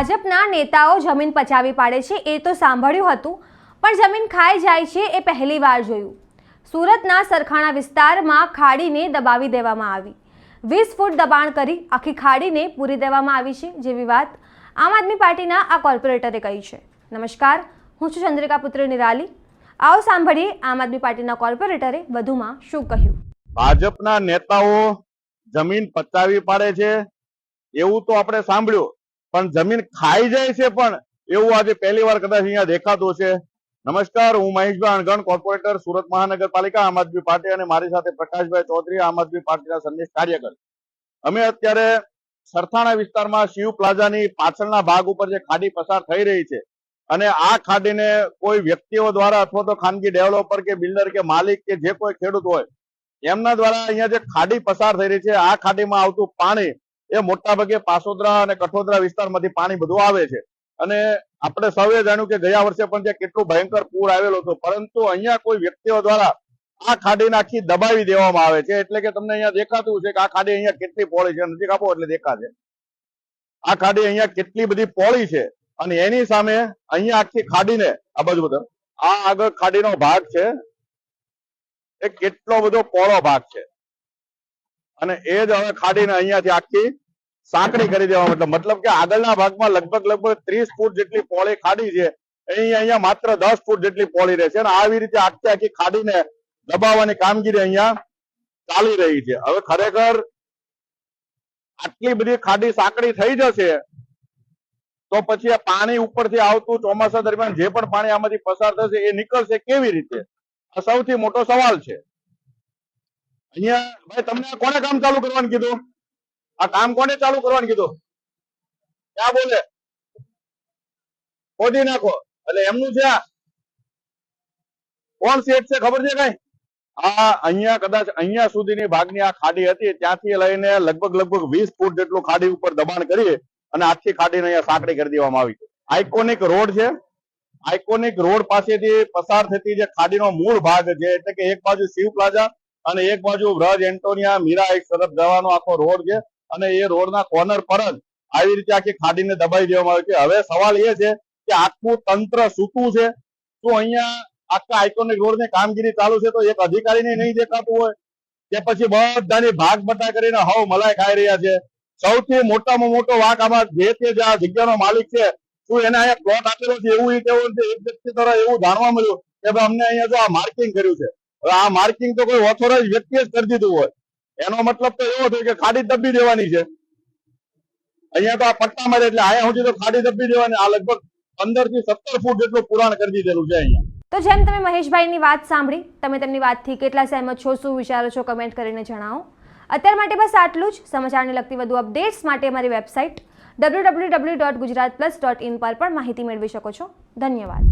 ભાજપના નેતાઓ જમીન પચાવી પાડે છે એ તો સાંભળ્યું હતું, પણ જમીન ખાઈ જાય છે એ પહેલીવાર જોયું. સુરતના સરખાણા વિસ્તારમાં ખાડીને દબાવી દેવામાં આવી. 20 ફૂટ દબાણ કરી આખી ખાડીને પૂરી દેવામાં આવી છે, જેવી વાત આમ આદમી પાર્ટીના આ કોર્પોરેટરે કહી છે. નમસ્કાર, હું છું ચંદ્રિકા પુત્ર નિરાલી. આવો સાંભળીએ આમ આદમી પાર્ટીના કોર્પોરેટરે વધુમાં શું કહ્યું. ભાજપના નેતાઓ જમીન પચાવી પાડે છે એવું તો આપણે સાંભળ્યું, પણ જમીન ખાઈ જાય છે પણ એવું આજે પહેલી વાર કદાચ અહીંયા દેખાતું છે. નમસ્કાર, હું મહેશભાઈ અણગણ, કોર્પોરેટર, સુરત મહાનગરપાલિકા, આમ આદમી પાર્ટી, અને મારી સાથે પ્રકાશભાઈ ચૌધરી, આમ આદમી પાર્ટીના સંનિષ્ઠ કાર્યકર. અમે અત્યારે સરથાણા વિસ્તારમાં શિવ પ્લાઝાની પાછળના ભાગ ઉપર જે ખાડી પસાર થઈ રહી છે, અને આ ખાડીને કોઈ વ્યક્તિઓ દ્વારા અથવા તો ખાનગી ડેવલપર કે બિલ્ડર કે માલિક કે જે કોઈ ખેડૂત હોય એમના દ્વારા અહીંયા જે ખાડી પસાર થઈ રહી છે, આ ખાડીમાં આવતું પાણી એ મોટા ભાગે પાસોદરા અને કઠોદરા વિસ્તારમાંથી પાણી બધું આવે છે. અને આપણે સૌએ જાણ્યું કે ગયા વર્ષે પણ જે કેટલું ભયંકર પૂર આવેલો હતો, પરંતુ અહીંયા કોઈ વ્યક્તિઓ દ્વારા આ ખાડીને આખી દબાવી દેવામાં આવે છે. એટલે કે તમને અહીંયા દેખાતું છે કે આ ખાડી અહીંયા કેટલી પહોળી છે, નજીક આપો એટલે દેખાશે આ ખાડી અહીંયા કેટલી બધી પહોળી છે. અને એની સામે અહીંયા આખી ખાડીને આ બાજુ બધા આ આગળ ખાડીનો ભાગ છે એ કેટલો બધો પહોળો ભાગ છે, અને એ જ હવે ખાડીને અહીંયાથી આખી સાંકડી કરી દેવા મતલબ કે આગળના ભાગમાં લગભગ 30 ફૂટ જેટલી પહોળી ખાડી છે, અહીંયા માત્ર 10 ફૂટ જેટલી પહોળી રહેશે. અને આવી રીતે આખી ખાડીને દબાવવાની કામગીરી અહીંયા ચાલી રહી છે. હવે ખરેખર આટલી બધી ખાડી સાંકડી થઈ જશે તો પછી આ પાણી ઉપરથી આવતું ચોમાસા દરમિયાન જે પણ પાણી આમાંથી પસાર થશે એ નીકળશે કેવી રીતે? આ સૌથી મોટો સવાલ છે. અહીંયા ભાઈ તમને કોને કામ ચાલુ કરવાનું કીધું? આ કામ કોને ચાલુ કરવાનું કીધું? ક્યાં બોલે? ખોદી નાખો એટલે એમનું છે. કોણ શેઠ છે ખબર છે કઈ? આ અહીંયા કદાચ અહીંયા સુધીની ભાગની આ ખાડી હતી, ત્યાંથી લઈને લગભગ 20 ફૂટ જેટલું ખાડી ઉપર દબાણ કરી અને આખી ખાડીને અહીંયા સાંકડી કરી દેવામાં આવી છે. આઇકોનિક રોડ છે. આઇકોનિક રોડ પાસેથી પસાર થતી જે ખાડીનો મૂળ ભાગ છે, એટલે કે એક બાજુ શિવ પ્લાઝા અને એક બાજુ વ્રજ એન્ટોનિયા મીરા એક તરફ જવાનો આખો રોડ છે, અને એ રોડના કોર્નર પર જ આવી રીતે આખી ખાડીને દબાઈ દેવામાં આવે છે. હવે સવાલ એ છે કે આખું તંત્ર સૂતું છે. શું અહીંયા આખા આઇકોનિક રોડની કામગીરી ચાલુ છે તો એક અધિકારીને નહીં દેખાતું હોય કે પછી બધાની ભાગ બટા કરીને હવ મલાઈ ખાઈ રહ્યા છે? સૌથી મોટામાં મોટો વાક આમાં જે તે આ જગ્યાનો માલિક છે, શું એને અહીંયા પ્લોટ આપેલો છે એવું કેવું છે? એક વ્યક્તિ દ્વારા એવું જાણવા મળ્યું કે અમને અહીંયા જો આ માર્કિંગ કર્યું છે. હવે આ માર્કિંગ તો કોઈ ઓથોરાઇઝ વ્યક્તિએ જ કરી દીધું હોય, એનો મતલબ તો એવો થયો કે ખાડી દબી દેવાની છે. અહીંયા તો આ પટ્ટા મારે એટલે અહીંયા સુધી તો ખાડી દબી દેવાની. આ લગભગ 15 થી 17 ફૂટ જેટલું પુરાણ કરી દીધેલું છે અહીંયા. તો જેમ તમે મહેશભાઈની વાત સાંભળી, તમે તેમની વાતથી કેટલા સહેમત છો, શું વિચારો છો, કમેન્ટ કરીને જણાવો. અત્યાર માટે બસ આટલું જ. સમાચારને લગતી વધુ અપડેટ્સ માટે અમારી વેબસાઇટ www.gujaratplus.in પર પણ માહિતી મેળવી શકો છો. ધન્યવાદ.